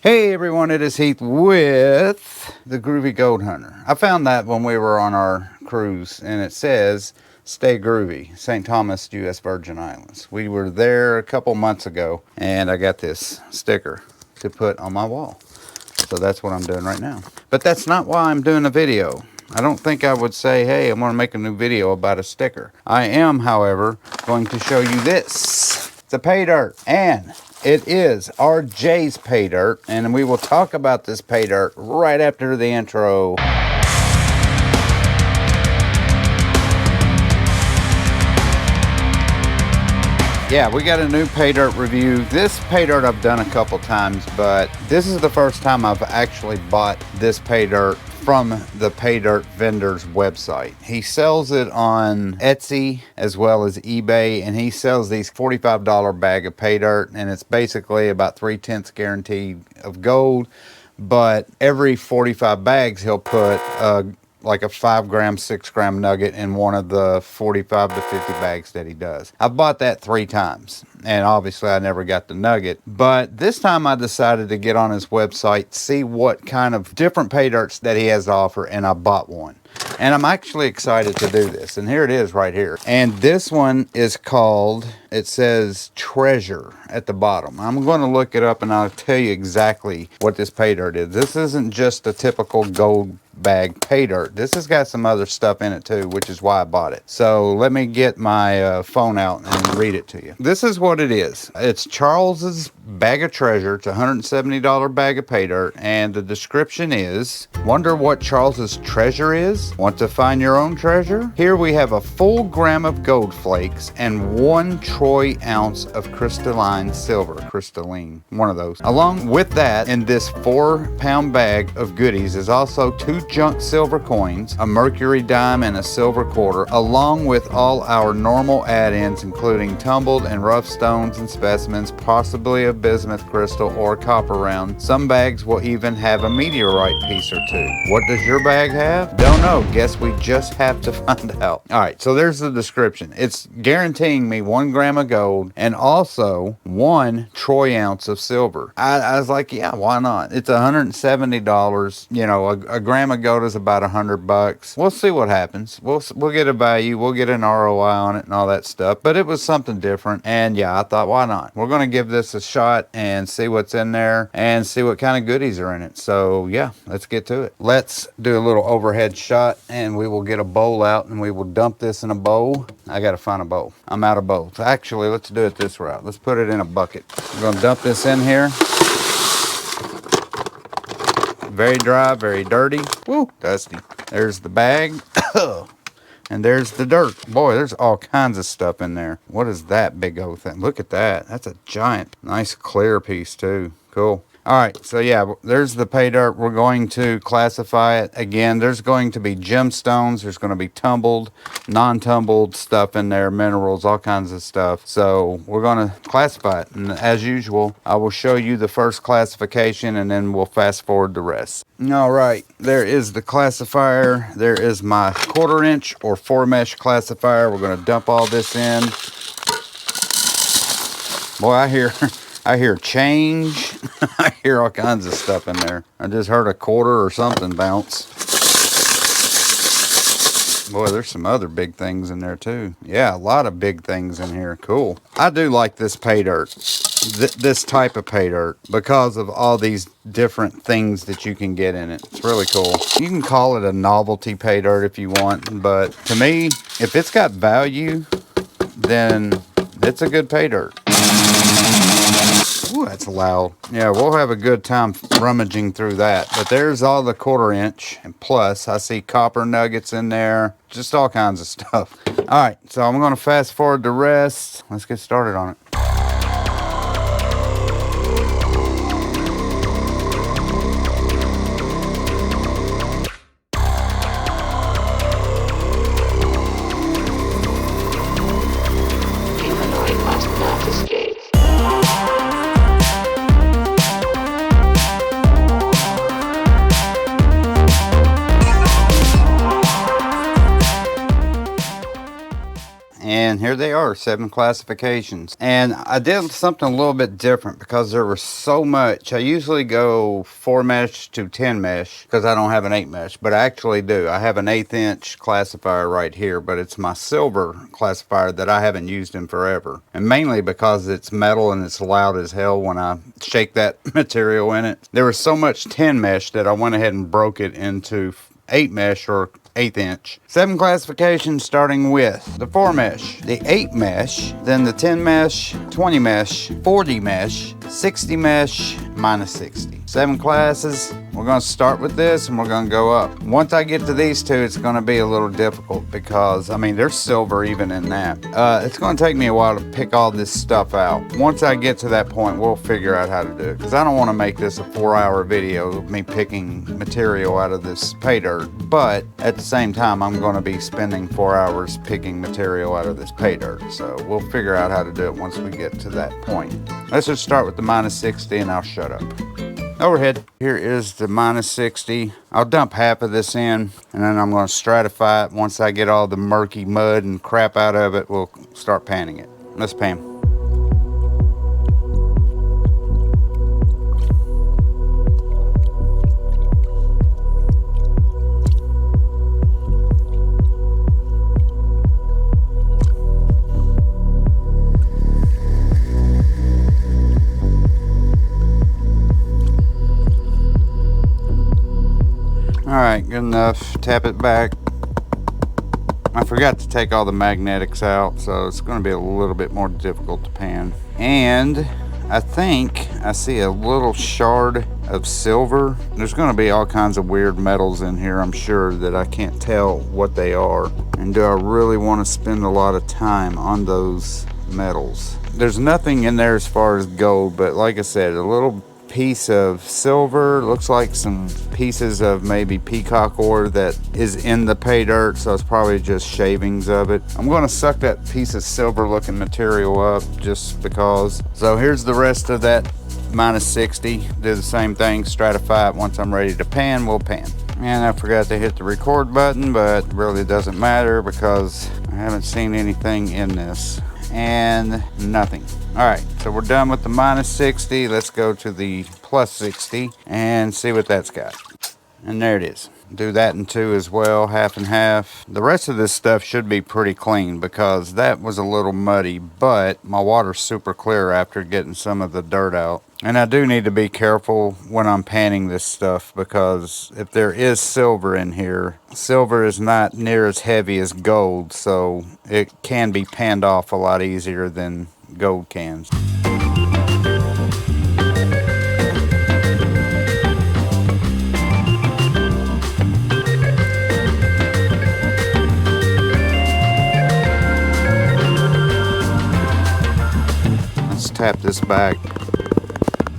Hey everyone, it is Heath with the Groovy Gold Hunter. I found that when we were on our cruise, and it says Stay Groovy, St. Thomas, U.S. Virgin Islands. We were there a couple months ago, and I got this sticker to put on my wall. So that's what I'm doing right now. But that's not why I'm doing a video. I don't think I would say, hey, I'm going to make a new video about a sticker. I am, however, going to show you this. It's a pay dirt, and it is RJ's pay dirt, and we will talk about this pay dirt right after the intro. Yeah, we got a new pay dirt review. This pay dirt I've done a couple times, but this is the first time I've actually bought this pay dirt from the pay dirt vendor's website. He sells it on Etsy as well as eBay, and he sells these $45 bag of pay dirt, and it's basically about 3/10 guaranteed of gold. But every 45 bags he'll put like a 5 gram, 6 gram nugget in one of the 45 to 50 bags that he does. I've bought that 3 times, and obviously I never got the nugget. But this time I decided to get on his website, see what kind of different pay dirts that he has to offer, and I bought one. And I'm actually excited to do this. And here it is right here. And this one is called, it says Treasure at the bottom. I'm going to look it up and I'll tell you exactly what this pay dirt is. This isn't just a typical gold bag pay dirt. This has got some other stuff in it too, which is why I bought it. So let me get my phone out and read it to you. This is what it is. It's Charles's bag of treasure. It's a $170 bag of pay dirt, and the description is, wonder what Charles's treasure is? Want to find your own treasure? Here we have a full gram of gold flakes and 1 troy ounce of crystalline silver. Crystalline, one of those. Along with that, in this 4-pound bag of goodies is also 2 junk silver coins, a mercury dime, and a silver quarter, along with all our normal add-ins, including tumbled and rough stones and specimens, possibly a bismuth crystal or copper round. Some bags will even have a meteorite piece or 2. What does your bag have? Don't know. Guess we just have to find out. All right, so there's the description. It's guaranteeing me 1 gram of gold and also 1 troy ounce of silver. I was like, yeah, why not? It's $170. You know, a gram of gold is about $100. We'll see what happens. We'll get a value. We'll get an ROI on it and all that stuff. But it was something different, and yeah, I thought, why not? We're gonna give this a shot and see what's in there and see what kind of goodies are in it. So yeah, let's get to it. Let's do a little overhead shot, and we will get a bowl out and we will dump this in a bowl. I gotta find a bowl. I'm out of bowls. Actually, let's do it this route. Let's put it in a bucket. We're gonna dump this in here. Very dry, very dirty. Woo, dusty. There's the bag. And there's the dirt. Boy, there's all kinds of stuff in there. What is that big old thing? Look at that. That's a giant, nice clear piece too. Cool. All right, so yeah, there's the pay dirt. We're going to classify it. Again, there's going to be gemstones. There's going to be tumbled, non-tumbled stuff in there, minerals, all kinds of stuff. So we're going to classify it. And as usual, I will show you the first classification, and then we'll fast forward the rest. All right, there is the classifier. There is my 1/4 inch or 4 mesh classifier. We're going to dump all this in. Boy, I hear change. I hear all kinds of stuff in there. I just heard a quarter or something bounce. Boy, there's some other big things in there too. Yeah, a lot of big things in here. Cool. I do like this pay dirt, this type of pay dirt, because of all these different things that you can get in it. It's really cool. You can call it a novelty pay dirt if you want, but to me, if it's got value, then it's a good pay dirt. Ooh, that's loud. Yeah, we'll have a good time rummaging through that. But there's all the 1/4 inch. And plus, I see copper nuggets in there. Just all kinds of stuff. All right, so I'm going to fast forward the rest. Let's get started on it. And here they are, 7 classifications. And I did something a little bit different because there was so much. I usually go 4 mesh to 10 mesh because I don't have an 8 mesh, but I actually do. I have an 1/8 inch classifier right here, but it's my silver classifier that I haven't used in forever. And mainly because it's metal and it's loud as hell when I shake that material in it. There was so much 10 mesh that I went ahead and broke it into 8 mesh or 1/8 inch. 7 classifications, starting with the 4 mesh, the 8 mesh, then the 10 mesh, 20 mesh, 40 mesh, 60 mesh, minus 60. 7 classes. We're going to start with this and we're going to go up. Once I get to these two, it's going to be a little difficult because, I mean, there's silver even in that. It's going to take me a while to pick all this stuff out. Once I get to that point, we'll figure out how to do it because I don't want to make this a 4-hour video of me picking material out of this pay dirt. But at the same time, I'm going to be spending 4 hours picking material out of this pay dirt. So we'll figure out how to do it once we get to that point. Let's just start with the minus 60 and I'll shut up. Overhead. Here is the minus 60. I'll dump half of this in and then I'm going to stratify it. Once I get all the murky mud and crap out of it, we'll start panning it. Let's pan. Alright, good enough. Tap it back. I forgot to take all the magnetics out, so it's going to be a little bit more difficult to pan. And I think I see a little shard of silver. There's going to be all kinds of weird metals in here, I'm sure, that I can't tell what they are. And do I really want to spend a lot of time on those metals? There's nothing in there as far as gold, but like I said, a little piece of silver, looks like some pieces of maybe peacock ore that is in the pay dirt, so it's probably just shavings of it. I'm going to suck that piece of silver looking material up just because. So here's the rest of that minus 60. Do the same thing, stratify it. Once I'm ready to pan, we'll pan. And I forgot to hit the record button, but it really doesn't matter because I haven't seen anything in this. And nothing. All right, so we're done with the minus 60. Let's go to the plus 60 and see what that's got. And there it is. Do that in 2 as well, half and half. The rest of this stuff should be pretty clean because that was a little muddy, but my water's super clear after getting some of the dirt out. And I do need to be careful when I'm panning this stuff because if there is silver in here, silver is not near as heavy as gold, so it can be panned off a lot easier than gold cans. Let's tap this back.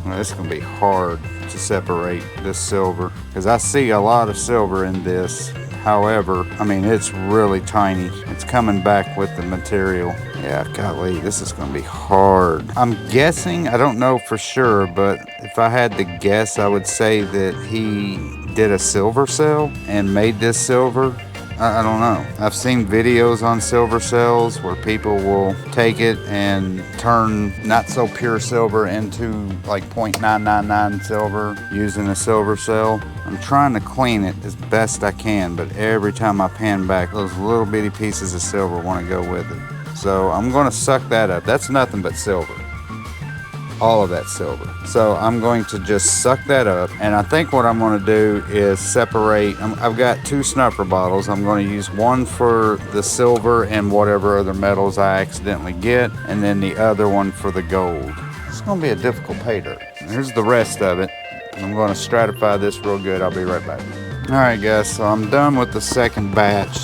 Well, it's going to be hard to separate this silver because I see a lot of silver in this. However, I mean, it's really tiny. It's coming back with the material. Yeah, golly, this is going to be hard. I'm guessing, I don't know for sure, but if I had to guess, I would say that he did a silver cell and made this silver. I don't know. I've seen videos on silver cells where people will take it and turn not so pure silver into like 0.999 silver using a silver cell. I'm trying to clean it as best I can, but every time I pan back, those little bitty pieces of silver want to go with it. So I'm going to suck that up. That's nothing but silver. All of that silver. So I'm going to just suck that up, and I think what I'm going to do is separate. I've got 2 snuffer bottles. I'm going to use one for the silver and whatever other metals I accidentally get, and then the other one for the gold. It's going to be a difficult pay dirt. Here's the rest of it. I'm going to stratify this real good. I'll be right back. All right, guys, so I'm done with the second batch.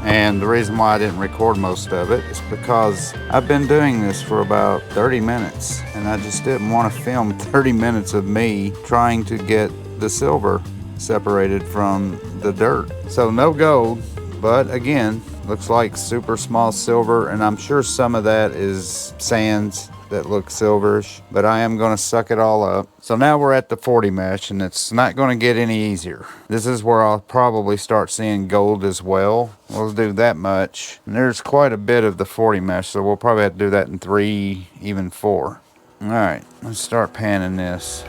And the reason why I didn't record most of it is because I've been doing this for about 30 minutes and I just didn't want to film 30 minutes of me trying to get the silver separated from the dirt. So no gold, but again, looks like super small silver, and I'm sure some of that is sands that look silverish, but I am going to suck it all up. So now we're at the 40 mesh, and it's not going to get any easier. This is where I'll probably start seeing gold as well. We'll do that much. And there's quite a bit of the 40 mesh, so we'll probably have to do that in 3, even 4. All right, let's start panning this.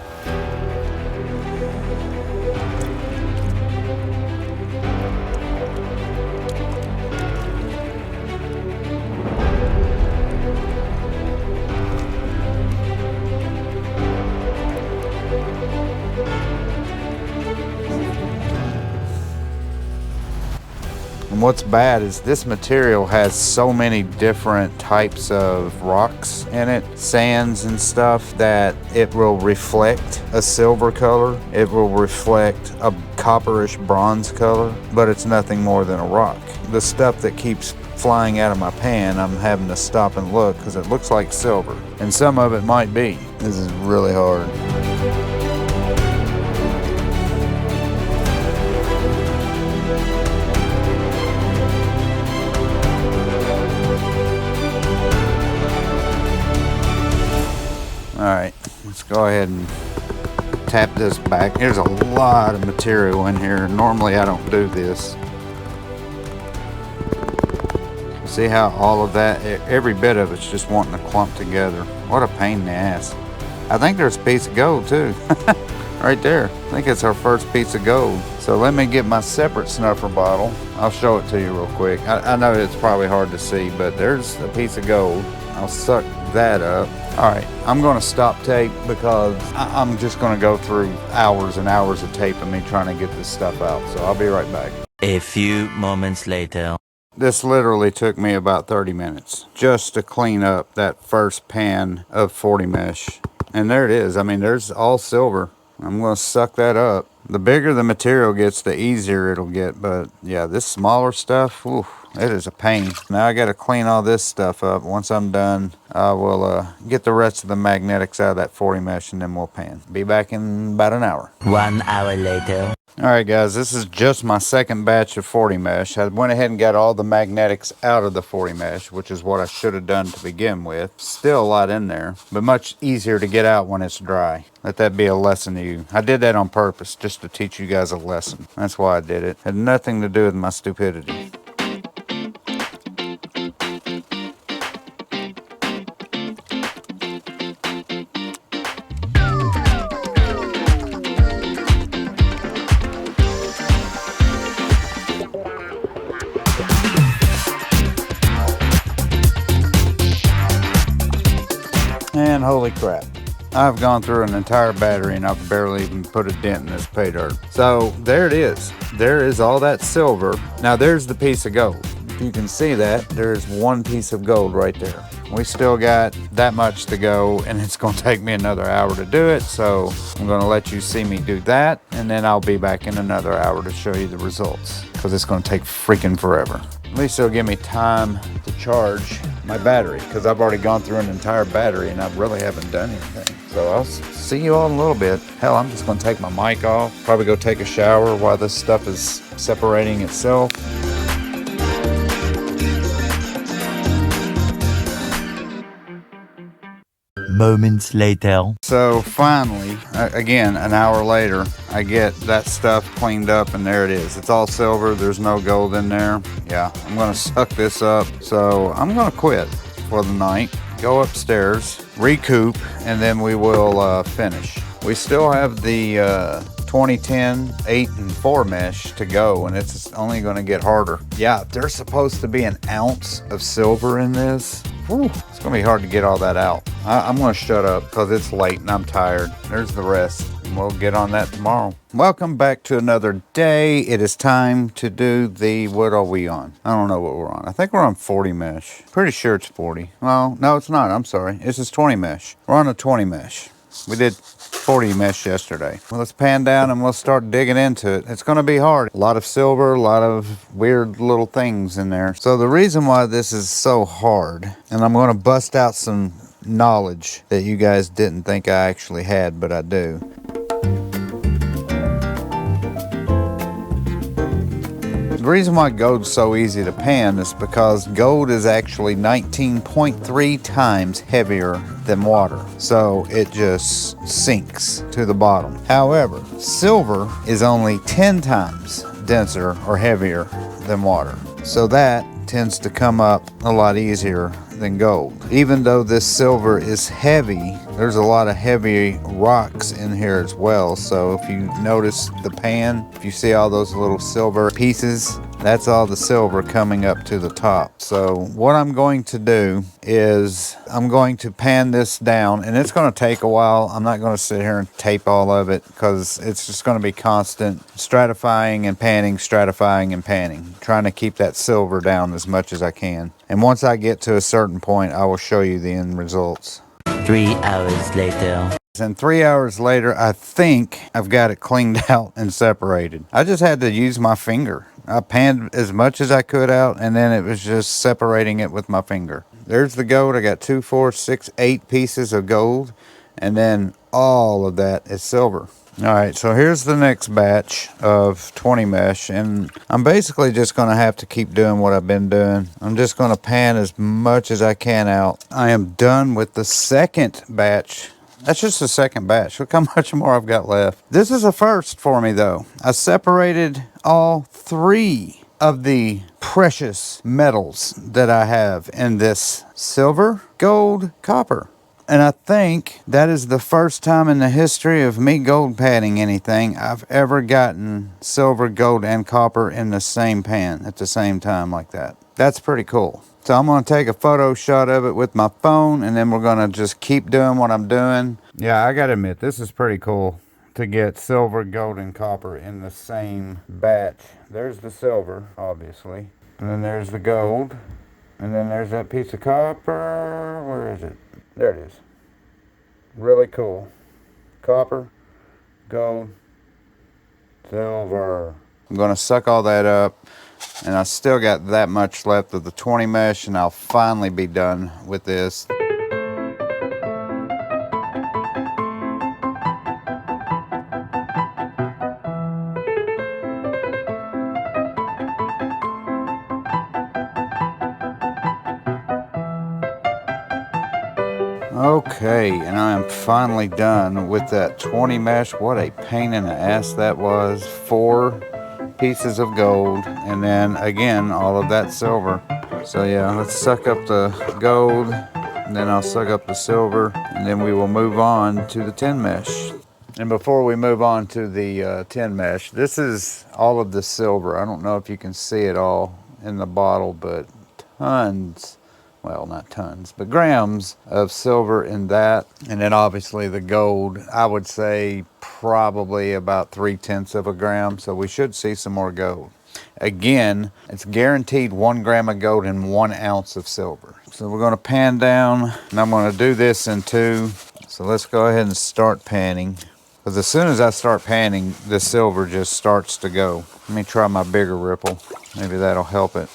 And what's bad is this material has so many different types of rocks in it, sands and stuff, that it will reflect a silver color. It will reflect a copperish bronze color, but it's nothing more than a rock. The stuff that keeps flying out of my pan, I'm having to stop and look because it looks like silver, and some of it might be. This is really hard. All right, let's go ahead and tap this back. There's a lot of material in here. Normally I don't do this. See how all of that, every bit of it's just wanting to clump together. What a pain in the ass. I think there's a piece of gold too. Right there. I think it's our first piece of gold. So let me get my separate snuffer bottle. I'll show it to you real quick. I know it's probably hard to see, but there's a piece of gold. I'll suck that up. All right, I'm gonna stop tape because I'm just gonna go through hours and hours of tape of me trying to get this stuff out. So I'll be right back. A few moments later. This literally took me about 30 minutes just to clean up that first pan of 40 mesh. And there it is. I mean, there's all silver. I'm gonna suck that up. The bigger the material gets, the easier it'll get. But yeah, this smaller stuff, whew, it is a pain. Now I gotta clean all this stuff up. Once I'm done, I will get the rest of the magnetics out of that 40 mesh and then we'll pan. Be back in about an hour. 1 hour later. All right, guys, this is just my second batch of 40 mesh. I went ahead and got all the magnetics out of the 40 mesh, which is what I should have done to begin with. Still a lot in there, but much easier to get out when it's dry. Let that be a lesson to you. I did that on purpose, just to teach you guys a lesson. That's why I did it. Had nothing to do with my stupidity. And holy crap, I've gone through an entire battery and I've barely even put a dent in this pay dirt. So there it is. There is all that silver. Now there's the piece of gold. If you can see that, there's one piece of gold right there. We still got that much to go and it's gonna take me another hour to do it. So I'm gonna let you see me do that and then I'll be back in another hour to show you the results because it's gonna take freaking forever. At least it'll give me time to charge my battery because I've already gone through an entire battery and I really haven't done anything. So I'll see you all in a little bit. Hell, I'm just gonna take my mic off, probably go take a shower while this stuff is separating itself. Moments later. So finally, again, an hour later, I get that stuff cleaned up and there it is. It's all silver, there's no gold in there. Yeah, I'm gonna suck this up. So I'm gonna quit for the night, go upstairs, recoup, and then we will finish. We still have the 2010 8 and 4 mesh to go and it's only going to get harder. Yeah, there's supposed to be an ounce of silver in this. Whew, it's going to be hard to get all that out. I'm going to shut up because it's late and I'm tired. There's the rest. We'll get on that tomorrow. Welcome back to another day. It is time to do the, what are we on? I don't know what we're on. I think we're on 40 mesh. Pretty sure it's 40. Well, no, it's not. I'm sorry. This is 20 mesh. We're on a 20 mesh. We did 40 mesh yesterday. Well, let's pan down and we'll start digging into it. It's going to be hard. A lot of silver, a lot of weird little things in there. So the reason why this is so hard, and I'm going to bust out some knowledge that you guys didn't think I actually had, but I do. The reason why gold's so easy to pan is because gold is actually 19.3 times heavier than water, so it just sinks to the bottom. However, silver is only 10 times denser or heavier than water, so that tends to come up a lot easier than gold. Even though this silver is heavy, there's a lot of heavy rocks in here as well. So if you notice the pan, if you see all those little silver pieces, that's all the silver coming up to the top. So what I'm going to do is I'm going to pan this down, and it's going to take a while. I'm not going to sit here and tape all of it because it's just going to be constant stratifying and panning, trying to keep that silver down as much as I can. And once I get to a certain point, I will show you the end results. 3 hours later. And 3 hours later, I think I've got it cleaned out and separated. I just had to use my finger. I panned as much as I could out, and then it was just separating it with my finger. There's the gold. I got 2, 4, 6, 8 pieces of gold, and then all of that is silver. All right, so here's the next batch of 20 mesh, and I'm basically just going to have to keep doing what I've been doing. I'm just going to pan as much as I can out. I am done with the second batch. That's just the second batch. Look how much more I've got left. This is a first for me, though. I separated all 3 of the precious metals that I have in this: silver, gold, copper. And I think that is the first time in the history of me gold panning anything I've ever gotten silver, gold, and copper in the same pan at the same time like that. That's pretty cool. So I'm going to take a photo shot of it with my phone, and then we're going to just keep doing what I'm doing. Yeah, I got to admit, this is pretty cool to get silver, gold, and copper in the same batch. There's the silver, obviously. And then there's the gold. And then there's that piece of copper. Where is it? There it is. Really cool. Copper, gold, silver. I'm going to suck all that up. And I still got that much left of the 20 mesh, and I'll finally be done with this. Okay, and I am finally done with that 20 mesh. What a pain in the ass that was. 4 pieces of gold, and then again all of that silver. So yeah, let's suck up the gold, and then I'll suck up the silver, and then we will move on to the 10 mesh. And before we move on to the 10 mesh, this is all of the silver. I don't know if you can see it all in the bottle, but tons, well, not tons, but grams of silver in that. And then obviously the gold, I would say probably about 3/10 of a gram. So we should see some more gold. Again, it's guaranteed 1 gram of gold and 1 ounce of silver. So we're going to pan down, and I'm going to do this in 2. So let's go ahead and start panning. Because as soon as I start panning, the silver just starts to go. Let me try my bigger ripple. Maybe that'll help it.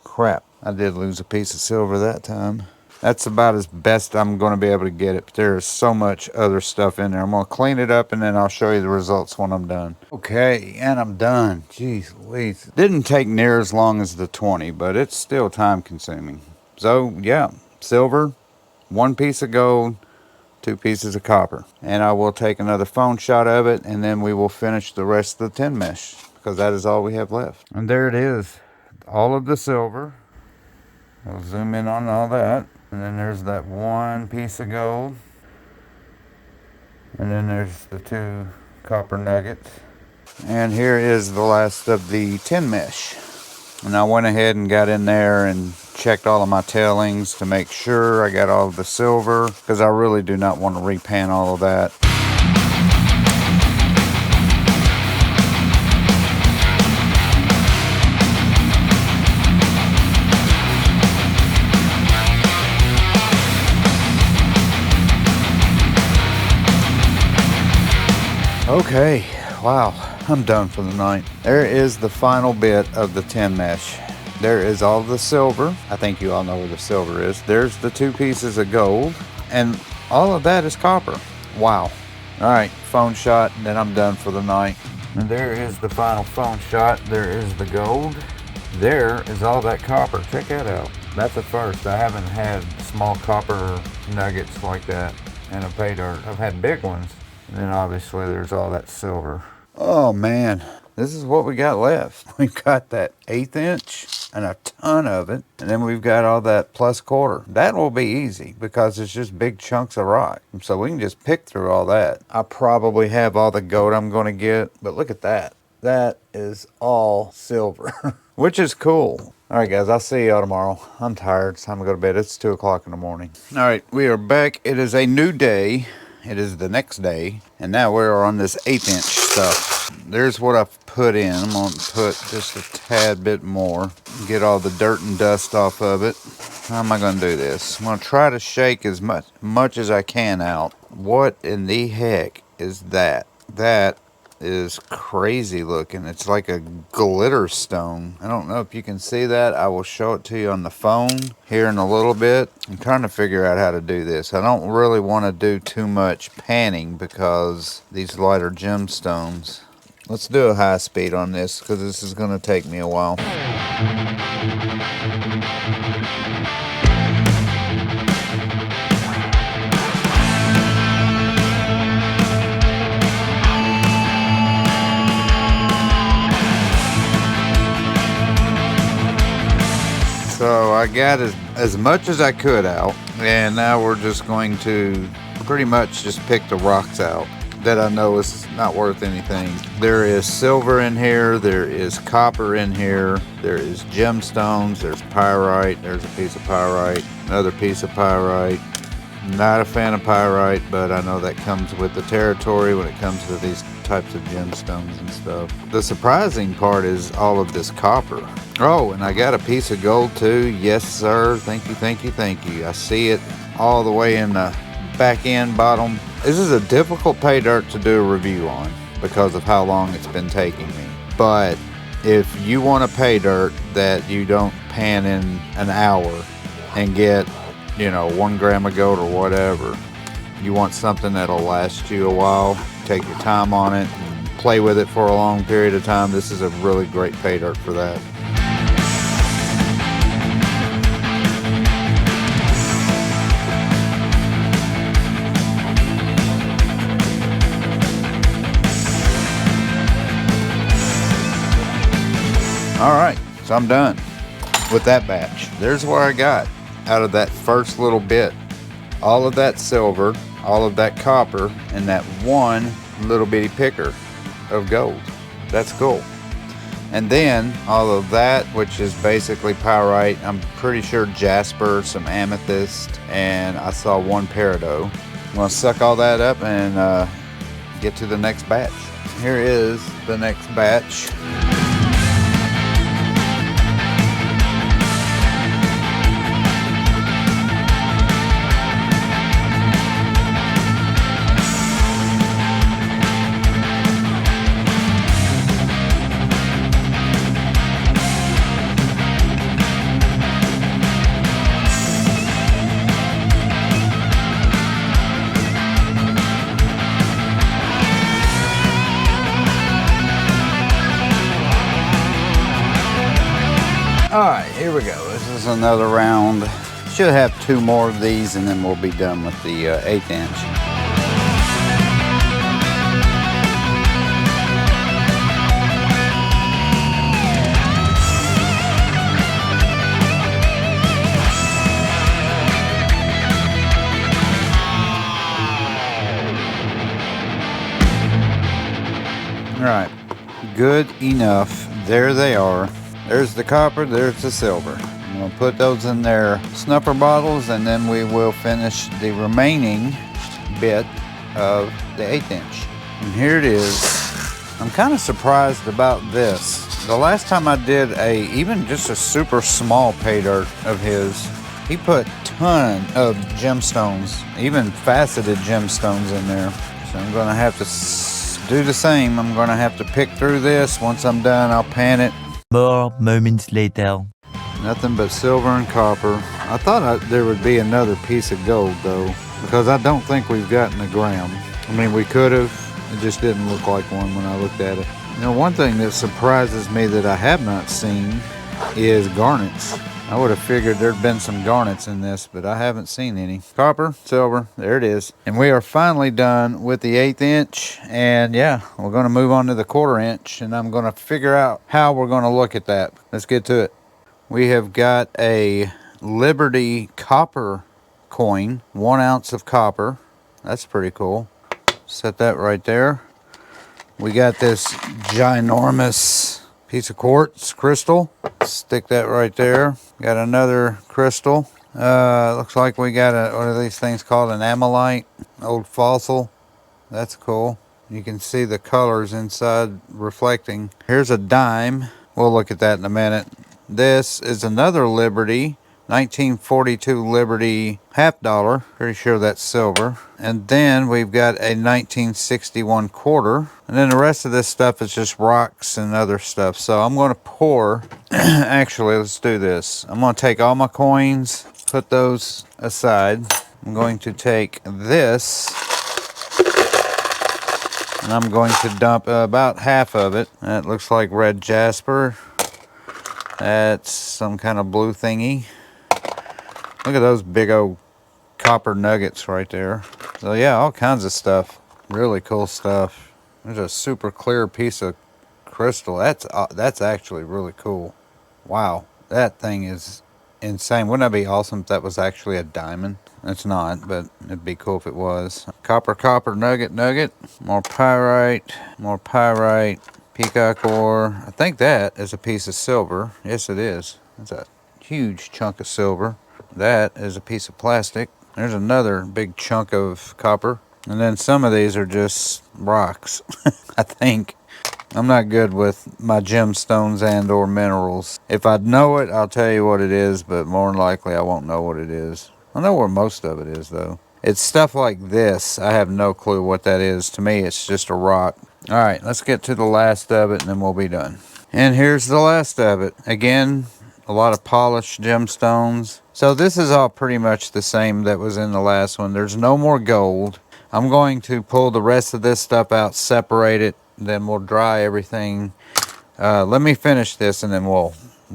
Crap. I did lose a piece of silver that time. That's about as best I'm going to be able to get it. But there is so much other stuff in there. I'm going to clean it up, and then I'll show you the results when I'm done. Okay, and I'm done. Jeez Louise. Didn't take near as long as the 20, but it's still time consuming. So, yeah, silver, 1 piece of gold, 2 pieces of copper. And I will take another phone shot of it, and then we will finish the rest of the 10 mesh, because that is all we have left. And there it is. All of the silver. I'll zoom in on all that. And then there's that 1 piece of gold. And then there's the 2 copper nuggets. And here is the last of the 10 mesh. And I went ahead and got in there and checked all of my tailings to make sure I got all of the silver, because I really do not want to repan all of that. Okay, wow, I'm done for the night. There is the final bit of the 10 mesh. There is all the silver. I think you all know where the silver is. There's the 2 pieces of gold, and all of that is copper. Wow. All right, phone shot, and then I'm done for the night. And there is the final phone shot. There is the gold. There is all that copper. Check that out. That's a first. I haven't had small copper nuggets like that in a pay dirt. I've had big ones. And then obviously there's all that silver. Oh man, this is what we got left. We've got that 1/8 inch and a ton of it. And then we've got all that plus quarter. That will be easy because it's just big chunks of rock. So we can just pick through all that. I probably have all the gold I'm gonna get, but look at that. That is all silver, which is cool. All right, guys, I'll see y'all tomorrow. I'm tired. It's time to go to bed. It's 2 o'clock in the morning. All right, we are back. It is a new day. It is the next day, and now we're on this 1/8 inch stuff. There's what I've put in. I'm going to put just a tad bit more, get all the dirt and dust off of it. How am I going to do this? I'm going to try to shake as much as I can out. What in the heck is that? That is crazy looking. It's like a glitter stone. I don't know if you can see that. I will show it to you on the phone here in a little bit. I'm trying to figure out how to do this. I don't really want to do too much panning because these lighter gemstones. Let's do a high speed on this because this is going to take me a while. So I got as much as I could out, and now we're just going to pretty much just pick the rocks out that I know is not worth anything. There is silver in here, there is copper in here, there is gemstones, there's pyrite, there's a piece of pyrite, another piece of pyrite. Not a fan of pyrite, but I know that comes with the territory when it comes to these types of gemstones and stuff. The surprising part is all of this copper. Oh, and I got a piece of gold too. Yes, sir. Thank you, thank you, thank you. I see it all the way in the back end bottom. This is a difficult pay dirt to do a review on because of how long it's been taking me. But if you want a pay dirt that you don't pan in an hour and get, 1 gram of gold or whatever, you want something that'll last you a while, take your time on it, and play with it for a long period of time, this is a really great pay dirt for that. All right, so I'm done with that batch. There's what I got out of that first little bit. All of that silver, all of that copper, and that one little bitty picker of gold. That's cool. And then all of that, which is basically pyrite, I'm pretty sure jasper, some amethyst, and I saw 1 peridot. I'm gonna suck all that up and get to the next batch. Here is the next batch. All right, here we go. This is another round. Should have 2 more of these and then we'll be done with the 1/8 inch. All right, good enough. There they are. There's the copper, there's the silver. I'm gonna put those in their snuffer bottles and then we will finish the remaining bit of the 1/8 inch. And here it is. I'm kind of surprised about this. The last time I did even just a super small pay dirt of his, he put a ton of gemstones, even faceted gemstones in there. So I'm gonna have to do the same. I'm gonna have to pick through this. Once I'm done, I'll pan it. More moments later. Nothing but silver and copper. I thought there would be another piece of gold though, because I don't think we've gotten a gram. I mean, we could have. It just didn't look like one when I looked at it. You know, one thing that surprises me that I have not seen is garnets. I would have figured there'd been some garnets in this, but I haven't seen any. Copper, silver, there it is. And we are finally done with the 1/8 inch. And yeah, we're gonna move on to the 1/4 inch, and I'm gonna figure out how we're gonna look at that. Let's get to it. We have got a Liberty copper coin, 1 ounce of copper. That's pretty cool. Set that right there. We got this ginormous piece of quartz crystal. Stick that right there. Got another crystal. Looks like we got what are these things called? An amylite, old fossil. That's cool. You can see the colors inside reflecting. Here's a dime. We'll look at that in a minute. This is another Liberty, 1942 Liberty $50. Pretty sure that's silver. And then we've got a 1961 quarter. And then the rest of this stuff is just rocks and other stuff. So I'm going to pour, actually, let's do this. I'm going to take all my coins, put those aside. I'm going to take this, and I'm going to dump about half of it. That looks like red jasper. That's some kind of blue thingy. Look at those big old copper nuggets right there. So yeah, all kinds of stuff. Really cool stuff. There's a super clear piece of crystal. That's actually really cool. Wow, that thing is insane. Wouldn't that be awesome if that was actually a diamond? It's not, but it'd be cool if it was. Copper nugget. More pyrite. Peacock ore. I think that is a piece of silver. Yes, it is. That's a huge chunk of silver. That is a piece of plastic. There's another big chunk of copper. And then some of these are just rocks, I think. I'm not good with my gemstones and or minerals. If I know it, I'll tell you what it is, but more than likely I won't know what it is. I know where most of it is, though. It's stuff like this. I have no clue what that is. To me, it's just a rock. All right, let's get to the last of it, and then we'll be done. And here's the last of it. Again, a lot of polished gemstones. So this is all pretty much the same that was in the last one. There's no more gold. I'm going to pull the rest of this stuff out, separate it, then we'll dry everything. Let me finish this, and then we'll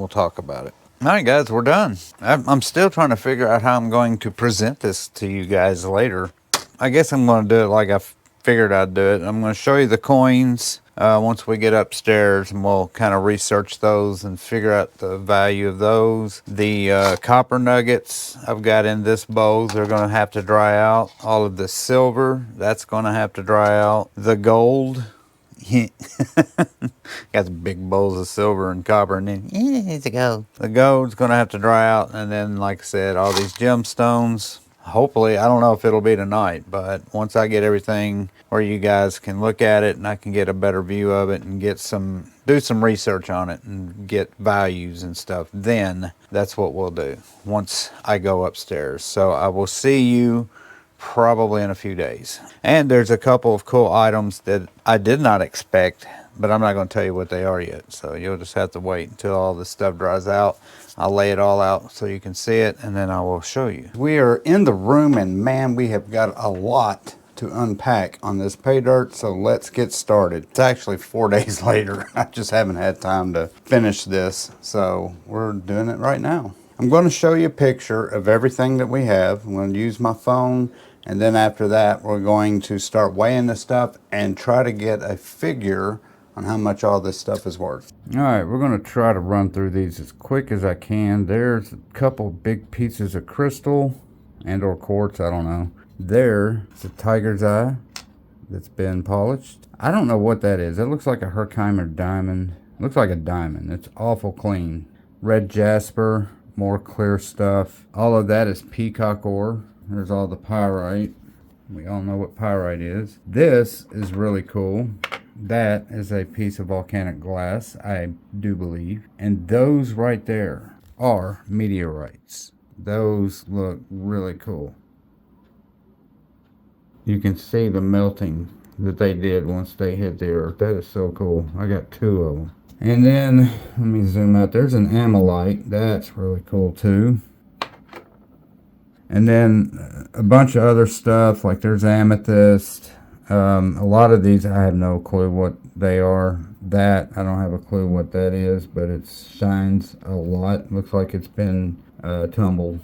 talk about it. All right, guys, we're done. I'm still trying to figure out how I'm going to present this to you guys later. I guess I'm going to do it like I figured I'd do it. I'm going to show you the coins once we get upstairs, and we'll kind of research those and figure out the value of those. The copper nuggets I've got in this bowl, they're going to have to dry out. All of the silver, that's going to have to dry out. The gold, got the big bowls of silver and copper, and then it's a gold. The gold's going to have to dry out, and then, like I said, all these gemstones. Hopefully, I don't know if it'll be tonight, but once I get everything where you guys can look at it and I can get a better view of it and do some research on it and get values and stuff, then that's what we'll do once I go upstairs. So I will see you probably in a few days. And there's a couple of cool items that I did not expect, but I'm not going to tell you what they are yet. So you'll just have to wait until all this stuff dries out. I'll lay it all out so you can see it, and then I will show you. We are in the room, and man, we have got a lot to unpack on this pay dirt, so let's get started. It's actually 4 days later. I just haven't had time to finish this, so we're doing it right now. I'm going to show you a picture of everything that we have. I'm going to use my phone, and then after that, we're going to start weighing the stuff and try to get a figure on how much all this stuff is worth. All right, we're going to try to run through these as quick as I can. There's a couple big pieces of crystal and or quartz, I don't know. There's a tiger's eye that's been polished. I don't know what that is. It looks like a Herkimer diamond. It looks like a diamond. It's awful clean. Red jasper, more clear stuff. All of that is peacock ore. There's all the pyrite. We all know what pyrite is. This is really cool. That is a piece of volcanic glass, I do believe. And those right there are meteorites. Those look really cool. You can see the melting that they did once they hit the earth. That is so cool. I got 2 of them. And then, let me zoom out. There's an ammonite. That's really cool too. And then a bunch of other stuff, like there's amethyst. A lot of these I have no clue what they are. That, I don't have a clue what that is, but it shines a lot. Looks like it's been tumbled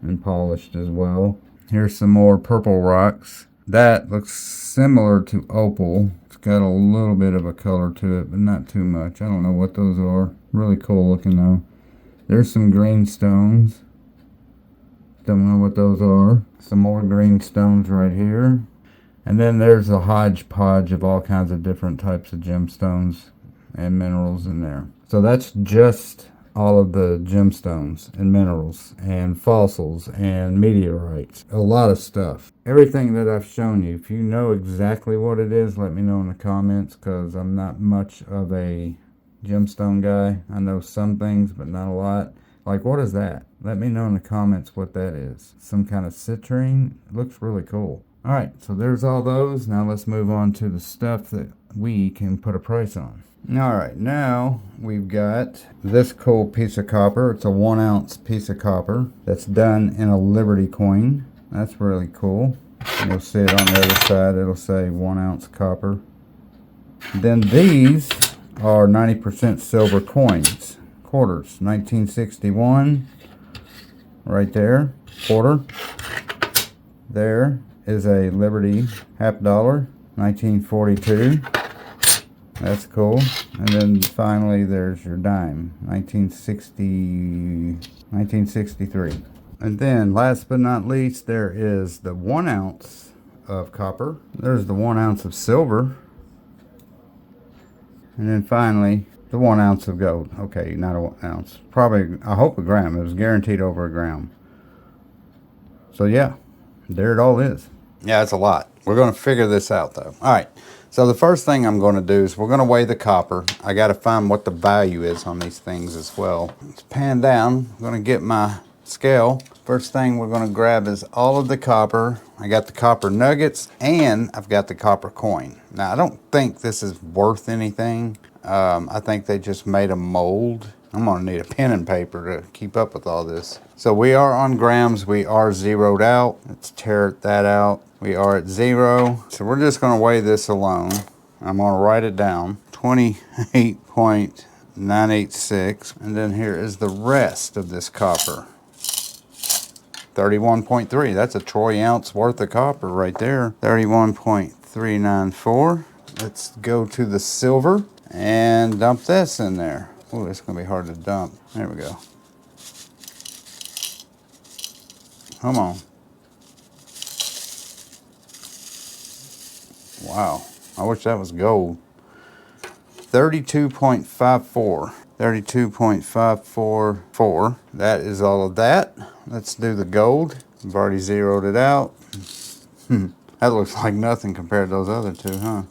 and polished as well. Here's some more purple rocks. That looks similar to opal. It's got a little bit of a color to it, but not too much. I don't know what those are. Really cool looking though. There's some green stones. Don't know what those are. Some more green stones right here. And then there's a hodgepodge of all kinds of different types of gemstones and minerals in there. So that's just all of the gemstones and minerals and fossils and meteorites. A lot of stuff. Everything that I've shown you, if you know exactly what it is, let me know in the comments, because I'm not much of a gemstone guy. I know some things, but not a lot. Like, what is that? Let me know in the comments what that is. Some kind of citrine. It looks really cool. Alright, so there's all those. Now let's move on to the stuff that we can put a price on. Alright, now we've got this cool piece of copper. It's a 1 ounce piece of copper that's done in a Liberty coin. That's really cool. You'll see it on the other side. It'll say 1 ounce copper. Then these are 90% silver coins. Quarters. 1961. Right there. Quarter. There is a Liberty $50. 1942. That's cool. And then finally there's your dime. 1963. And then last but not least, there is the 1 ounce of copper. There's the 1 ounce of silver. And then finally the 1 ounce of gold. Okay, not a 1 ounce. Probably, I hope, a gram. It was guaranteed over a gram. So yeah, there it all is. Yeah, it's a lot. We're going to figure this out though. All right. So the first thing I'm going to do is we're going to weigh the copper. I got to find what the value is on these things as well. Let's pan down. I'm going to get my scale. First thing we're going to grab is all of the copper. I got the copper nuggets and I've got the copper coin. Now I don't think this is worth anything. I think they just made a mold. I'm going to need a pen and paper to keep up with all this. So we are on grams. We are zeroed out. Let's tear that out. We are at 0. So we're just going to weigh this alone. I'm going to write it down. 28.986. And then here is the rest of this copper. 31.3. That's a troy ounce worth of copper right there. 31.394. Let's go to the silver and dump this in there. Oh, it's going to be hard to dump. There we go. Come on. Wow. I wish that was gold. 32.54. 32.544. That is all of that. Let's do the gold. I've already zeroed it out. That looks like nothing compared to those other two, huh?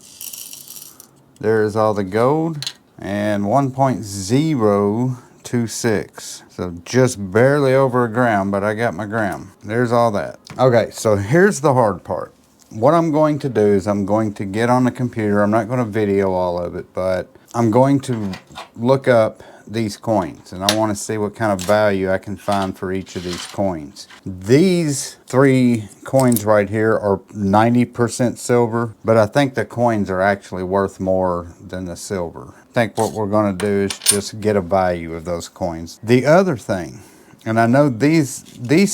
There is all the gold. And 1.026. So just barely over a gram, but I got my gram. There's all that. Okay, so here's the hard part. What I'm going to do is I'm going to get on the computer. I'm not going to video all of it, but I'm going to look up these coins and I want to see what kind of value I can find for each of these coins. These 3 coins right here are 90% silver, but I think the coins are actually worth more than the silver. I think what we're going to do is just get a value of those coins. The other thing, and I know these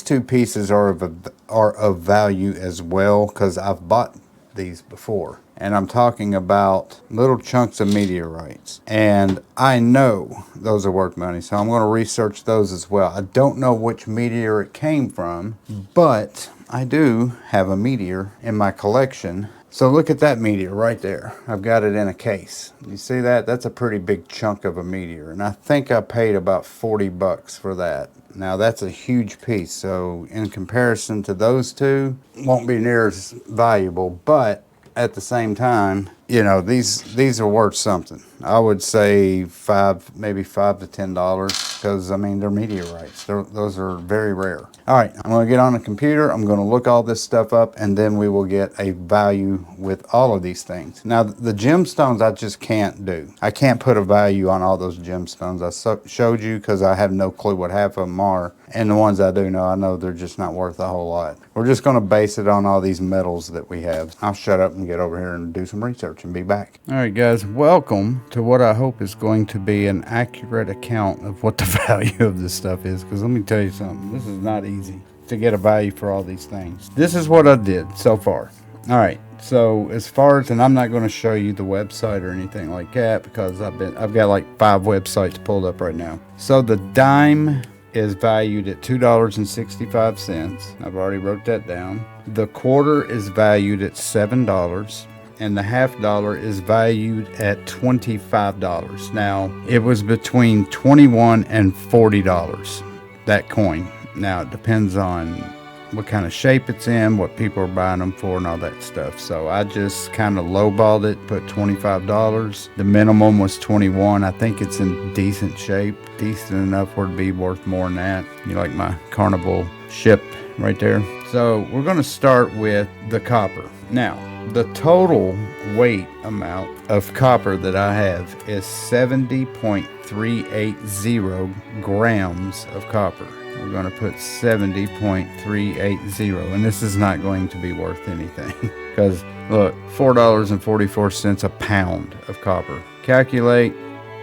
2 pieces are of value as well because I've bought these before. And I'm talking about little chunks of meteorites. And I know those are worth money, so I'm going to research those as well. I don't know which meteor it came from, but I do have a meteor in my collection. So look at that meteor right there. I've got it in a case. You see that? That's a pretty big chunk of a meteor. And I think I paid about 40 bucks for that. Now that's a huge piece. So in comparison to those two, won't be near as valuable, but at the same time, you know, these are worth something. I would say maybe $5 to $10. because I mean they're meteorites. Those are very rare. All right, I'm going to get on the computer. I'm going to look all this stuff up, and then we will get a value with all of these things. Now the gemstones I just can't do. I can't put a value on all those gemstones I showed you because I have no clue what half of them are, and the ones I do know, I know they're just not worth a whole lot. We're just going to base it on all these metals that we have. I'll shut up and get over here and do some research and be back. All right, guys, welcome to what I hope is going to be an accurate account of what the value of this stuff is, because let me tell you something, this is not easy to get a value for all these things. This is what I did so far. All right, so as far as, and I'm not going to show you the website or anything like that because I've got like 5 websites pulled up right now. So the dime is valued at $2.65. I've already wrote that down. The quarter is valued at $7, and the $half is valued at $25. Now, it was between $21 and $40, that coin. Now, it depends on what kind of shape it's in, what people are buying them for, and all that stuff. So I just kind of lowballed it, put $25. The minimum was $21. I think it's in decent shape, decent enough for it to be worth more than that. You like my Carnival ship right there. So we're going to start with the copper. Now, the total weight amount of copper that I have is 70.380 grams of copper. We're going to put 70.380, and this is not going to be worth anything because look, $4.44 a pound of copper. Calculate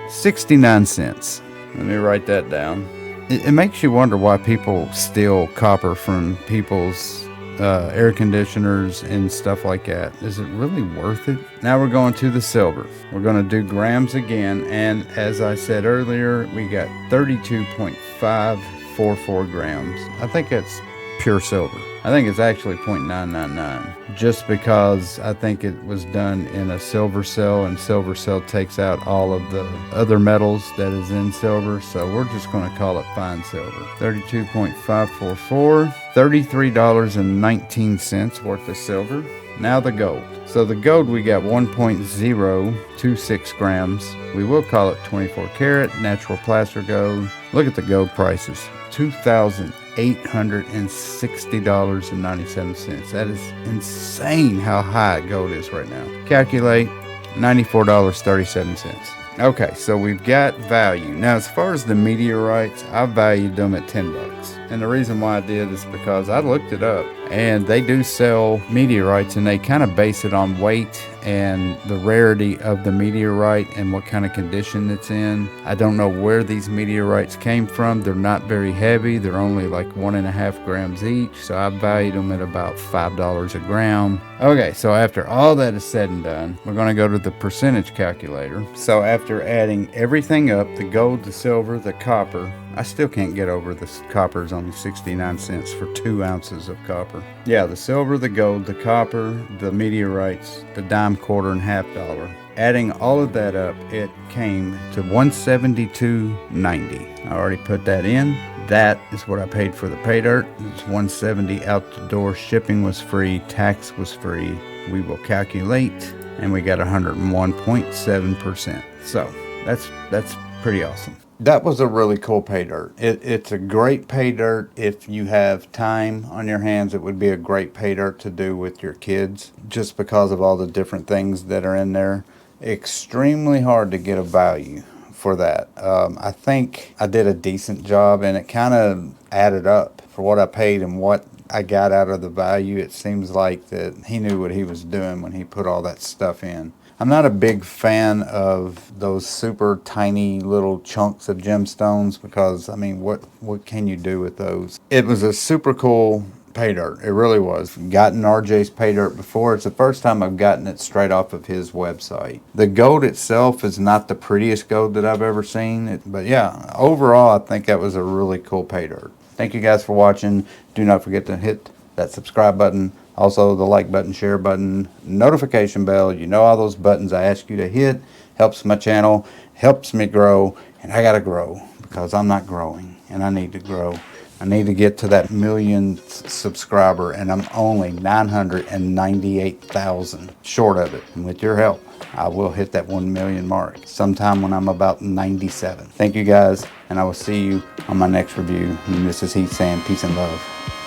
69 cents. Let me write that down. It makes you wonder why people steal copper from people's air conditioners and stuff like that. Is it really worth it? Now we're going to the silver. We're going to do grams again, and as I said earlier, we got 32.544 grams. I think that's pure silver. I think it's actually 0.999 just because I think it was done in a silver cell, and silver cell takes out all of the other metals that is in silver, so we're just going to call it fine silver. 32.544, $33.19 worth of silver. Now the gold. So the gold, we got 1.026 grams. We will call it 24 karat natural placer gold. Look at the gold prices. $2,860.97. That is insane how high gold is right now. Calculate $94.37. Okay, so we've got value. Now, as far as the meteorites, I valued them at $10. And the reason why I did is because I looked it up, and they do sell meteorites, and they kind of base it on weight and the rarity of the meteorite and what kind of condition it's in. I don't know where these meteorites came from. They're not very heavy. They're only like 1.5 grams each. So I valued them at about $5 a gram. Okay, so after all that is said and done, we're going to go to the percentage calculator. So after adding everything up, the gold, the silver, the copper, I still can't get over the copper is only 69 cents for 2 ounces of copper. Yeah, the silver, the gold, the copper, the meteorites, the dime, quarter, and $half. Adding all of that up, it came to $172.90. I already put that in. That is what I paid for the pay dirt. It's $170 out the door. Shipping was free. Tax was free. We will calculate, and we got 101.7%. So that's pretty awesome. That was a really cool pay dirt. It's a great pay dirt. If you have time on your hands, it would be a great pay dirt to do with your kids just because of all the different things that are in there. Extremely hard to get a value for that. I think I did a decent job, and it kind of added up for what I paid and what I got out of the value. It seems like that he knew what he was doing when he put all that stuff in. I'm not a big fan of those super tiny little chunks of gemstones because, I mean, what can you do with those? It was a super cool pay dirt. It really was. I've gotten RJ's pay dirt before. It's the first time I've gotten it straight off of his website. The gold itself is not the prettiest gold that I've ever seen. But yeah, overall, I think that was a really cool pay dirt. Thank you guys for watching. Do not forget to hit that subscribe button. Also, the like button, share button, notification bell. You know all those buttons I ask you to hit. Helps my channel, helps me grow, and I gotta grow because I'm not growing, and I need to grow. I need to get to that 1,000,000th subscriber, and I'm only 998,000 short of it. And with your help, I will hit that 1 million mark sometime when I'm about 97. Thank you guys. and I will see you on my next review. And this is Heath saying peace and love.